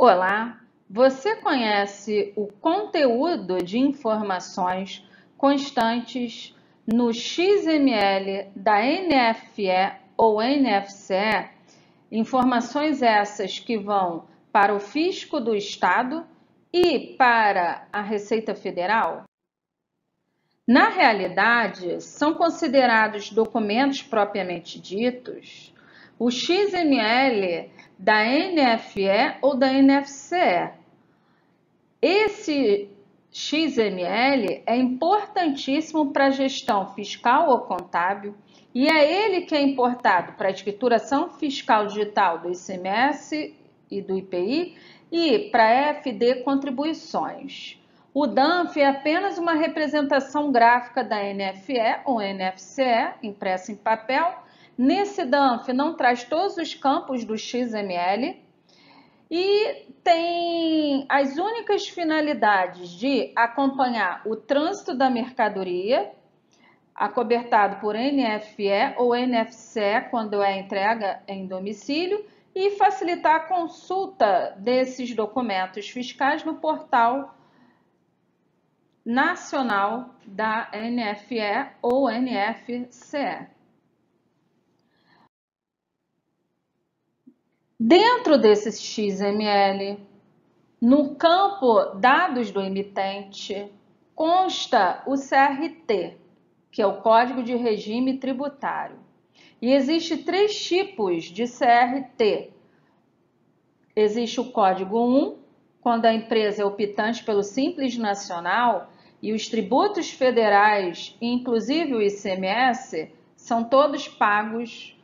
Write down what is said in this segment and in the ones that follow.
Olá, você conhece o conteúdo de informações constantes no XML da NFE ou NFCE? Informações essas que vão para o Fisco do Estado e para a Receita Federal? Na realidade, são considerados documentos propriamente ditos o XML da NFE ou da NFCE. Esse XML é importantíssimo para a gestão fiscal ou contábil e é ele que é importado para a escrituração fiscal digital do ICMS e do IPI e para a EFD contribuições. O DANF é apenas uma representação gráfica da NFE ou NFCE, impressa em papel. Nesse DANF não traz todos os campos do XML e tem as únicas finalidades de acompanhar o trânsito da mercadoria, acobertado por NFE ou NFCE quando é entrega em domicílio, e facilitar a consulta desses documentos fiscais no portal nacional da NFE ou NFCE. Dentro desse XML, no campo dados do emitente, consta o CRT, que é o Código de Regime Tributário. E existem três tipos de CRT. Existe o Código 1, quando a empresa é optante pelo Simples Nacional e os tributos federais, inclusive o ICMS, são todos pagos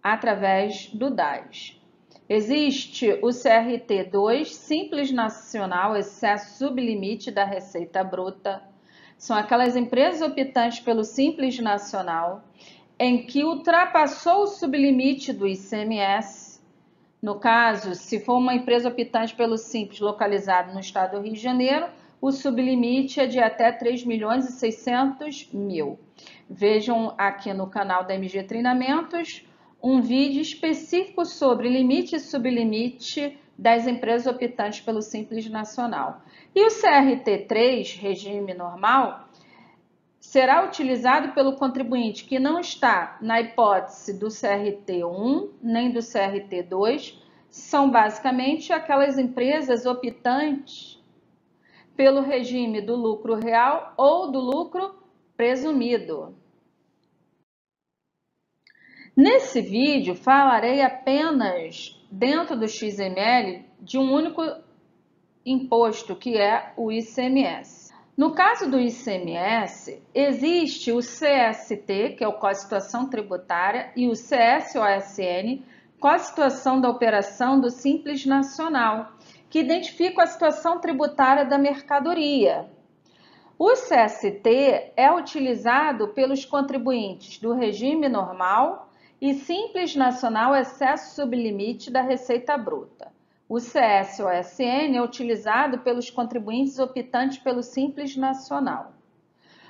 através do DAS. Existe o CRT2, Simples Nacional, excesso sublimite da Receita Bruta. São aquelas empresas optantes pelo Simples Nacional em que ultrapassou o sublimite do ICMS. No caso, se for uma empresa optante pelo Simples localizado no estado do Rio de Janeiro, o sublimite é de até 3.600.000. Vejam aqui no canal da MG Treinamentos um vídeo específico sobre limite e sublimite das empresas optantes pelo Simples Nacional. E o CRT3, regime normal, será utilizado pelo contribuinte que não está na hipótese do CRT1 nem do CRT2, são basicamente aquelas empresas optantes pelo regime do lucro real ou do lucro presumido. Nesse vídeo, falarei apenas dentro do XML de um único imposto, que é o ICMS. No caso do ICMS, existe o CST, que é o Código de Situação Tributária, e o CSOSN, Código de Situação da Operação do Simples Nacional, que identificam a situação tributária da mercadoria. O CST é utilizado pelos contribuintes do regime normal e Simples Nacional excesso sublimite da Receita Bruta. O CSOSN é utilizado pelos contribuintes optantes pelo Simples Nacional.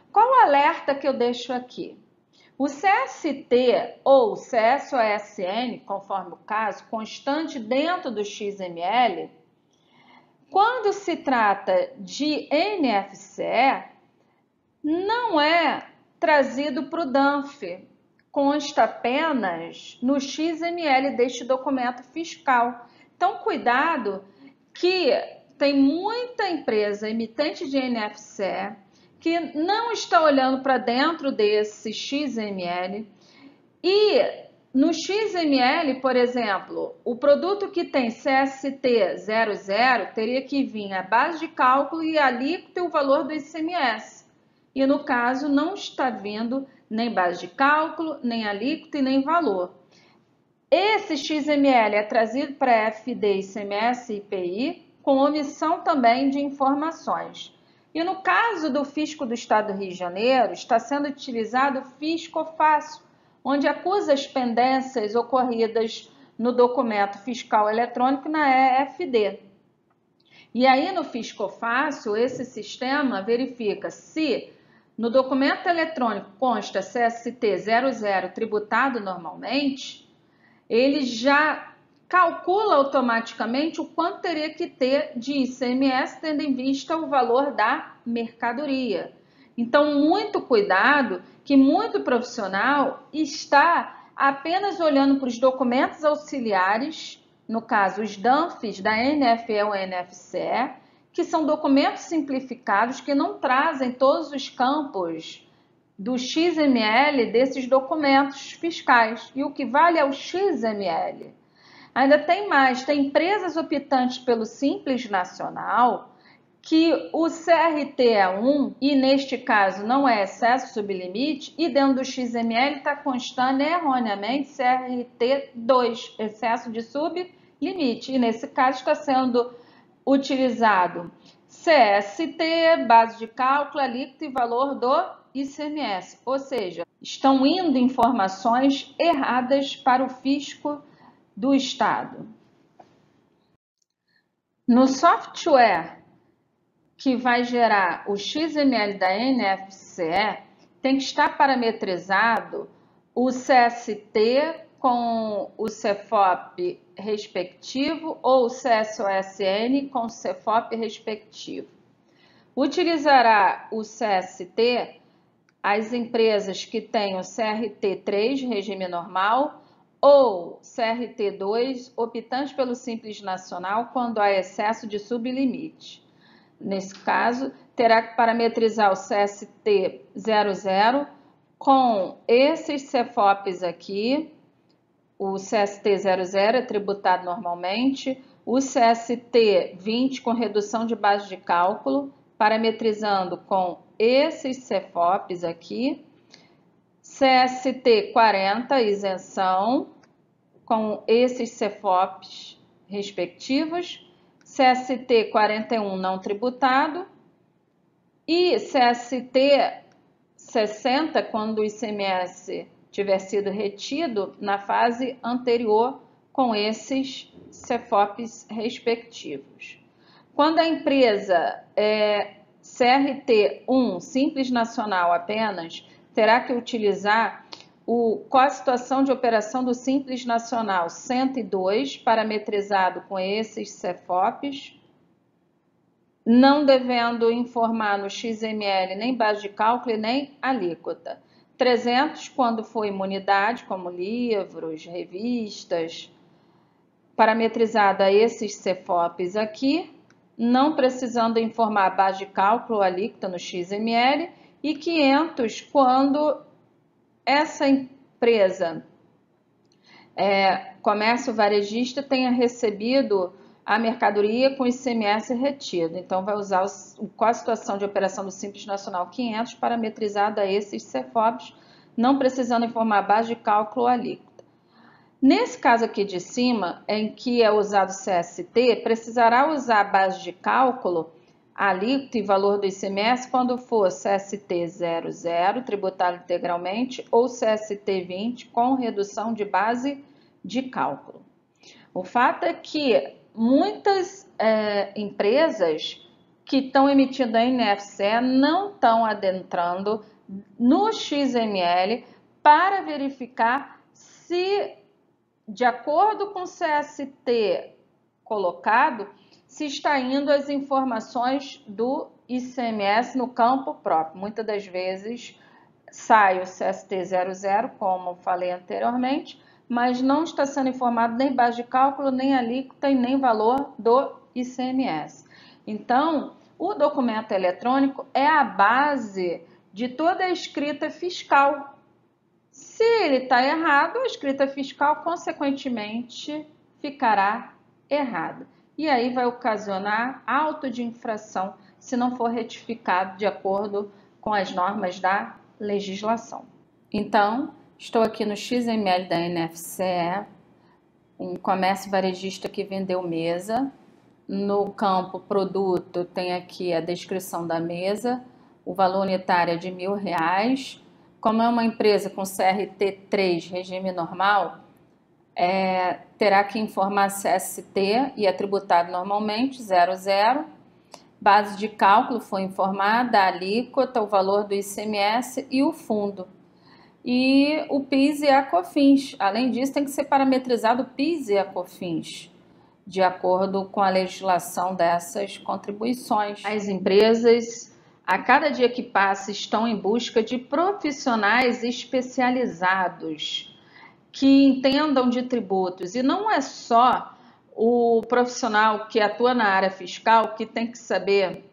Qual o alerta que eu deixo aqui? O CST ou CSOSN, conforme o caso, constante dentro do XML, quando se trata de NFCE, não é trazido para o DANF, consta apenas no XML deste documento fiscal. Então, cuidado que tem muita empresa emitente de NFCE que não está olhando para dentro desse XML e no XML, por exemplo, o produto que tem CST00 teria que vir a base de cálculo e a alíquota e o valor do ICMS. E no caso não está vindo nem base de cálculo, nem alíquota e nem valor. Esse XML é trazido para FD, ICMS e IPI, com omissão também de informações. E no caso do Fisco do Estado do Rio de Janeiro, está sendo utilizado o Fisco Fácil, onde acusa as pendências ocorridas no documento fiscal eletrônico na EFD. E aí no Fisco Fácil, esse sistema verifica se no documento eletrônico consta CST00 tributado normalmente, ele já calcula automaticamente o quanto teria que ter de ICMS, tendo em vista o valor da mercadoria. Então, muito cuidado, que muito profissional está apenas olhando para os documentos auxiliares, no caso, os DANFs da NFE ou NFCE, que são documentos simplificados que não trazem todos os campos do XML desses documentos fiscais. E o que vale é o XML. Ainda tem mais, tem empresas optantes pelo Simples Nacional que o CRT é 1 e neste caso não é excesso sublimite e dentro do XML está constando erroneamente CRT 2, excesso de sublimite. E nesse caso está sendo utilizado CST, base de cálculo, alíquota e valor do ICMS, ou seja, estão indo informações erradas para o fisco do Estado. No software que vai gerar o XML da NFCE, tem que estar parametrizado o CST com o CFOP respectivo ou o CSOSN com o CFOP respectivo. Utilizará o CST as empresas que têm o CRT3, regime normal, ou CRT2, optantes pelo Simples Nacional, quando há excesso de sublimite. Nesse caso, terá que parametrizar o CST00 com esses CFOPs aqui. O CST00 é tributado normalmente, o CST20 com redução de base de cálculo, parametrizando com esses CFOPs aqui, CST40 isenção com esses CFOPs respectivos, CST41 não tributado e CST60 quando o ICMS tiver sido retido na fase anterior com esses CFOPs respectivos. Quando a empresa é CRT1, Simples Nacional apenas, terá que utilizar qual a situação de operação do Simples Nacional 102, parametrizado com esses CFOPs, não devendo informar no XML nem base de cálculo e nem alíquota. 300, quando for imunidade, como livros, revistas, parametrizada a esses CFOPs aqui, não precisando informar a base de cálculo ou alíquota no XML, e 500 quando essa empresa, comércio varejista, tenha recebido a mercadoria com ICMS retido. Então, vai usar qual a situação de operação do Simples Nacional 500 parametrizada a esses CFOPs, não precisando informar a base de cálculo ou alíquota. Nesse caso aqui de cima, em que é usado CST, precisará usar a base de cálculo, alíquota e valor do ICMS quando for CST00, tributado integralmente, ou CST20 com redução de base de cálculo. O fato é que muitas empresas que estão emitindo a NFCE não estão adentrando no XML para verificar se, de acordo com o CST colocado, se está indo as informações do ICMS no campo próprio. Muitas das vezes sai o CST00, como falei anteriormente, mas não está sendo informado nem base de cálculo, nem alíquota e nem valor do ICMS. Então, o documento eletrônico é a base de toda a escrita fiscal. Se ele está errado, a escrita fiscal, consequentemente, ficará errada. E aí vai ocasionar auto de infração se não for retificado de acordo com as normas da legislação. Então, estou aqui no XML da NFCE, um comércio varejista que vendeu mesa. No campo produto tem aqui a descrição da mesa, o valor unitário é de R$1.000. Como é uma empresa com CRT3, regime normal, terá que informar CST e é tributado normalmente, 00. Base de cálculo foi informada, a alíquota, o valor do ICMS e o fundo. e o PIS e a COFINS. Além disso, tem que ser parametrizado o PIS e a COFINS, de acordo com a legislação dessas contribuições. As empresas, a cada dia que passa, estão em busca de profissionais especializados que entendam de tributos. E não é só o profissional que atua na área fiscal que tem que saber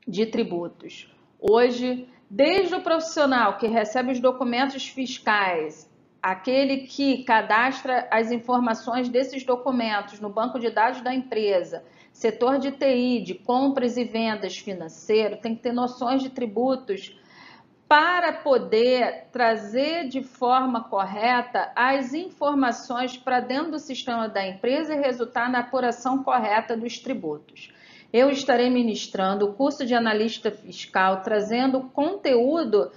de tributos. Hoje, desde o profissional que recebe os documentos fiscais, aquele que cadastra as informações desses documentos no banco de dados da empresa, setor de TI, de compras e vendas financeiro, tem que ter noções de tributos para poder trazer de forma correta as informações para dentro do sistema da empresa e resultar na apuração correta dos tributos. Eu estarei ministrando o curso de analista fiscal, trazendo conteúdo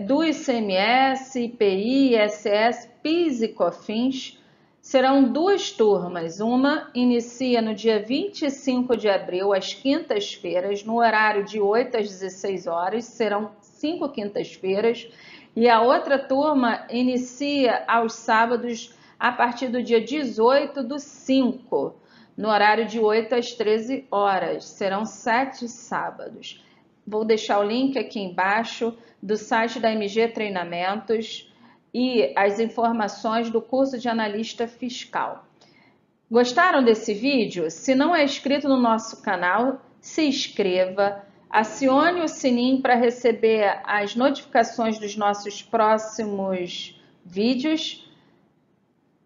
do ICMS, IPI, ISS, PIS e COFINS. Serão 2 turmas, uma inicia no dia 25 de abril, às quintas-feiras, no horário de 8 às 16 horas, serão 5 quintas-feiras, e a outra turma inicia aos sábados, a partir do dia 18/5, no horário de 8 às 13 horas, serão 7 sábados. Vou deixar o link aqui embaixo do site da MG Treinamentos e as informações do curso de analista fiscal. Gostaram desse vídeo? Se não é inscrito no nosso canal, se inscreva, acione o sininho para receber as notificações dos nossos próximos vídeos,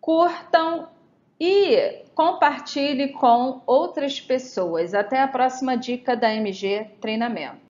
curtam e compartilhe com outras pessoas. Até a próxima dica da MG Treinamento.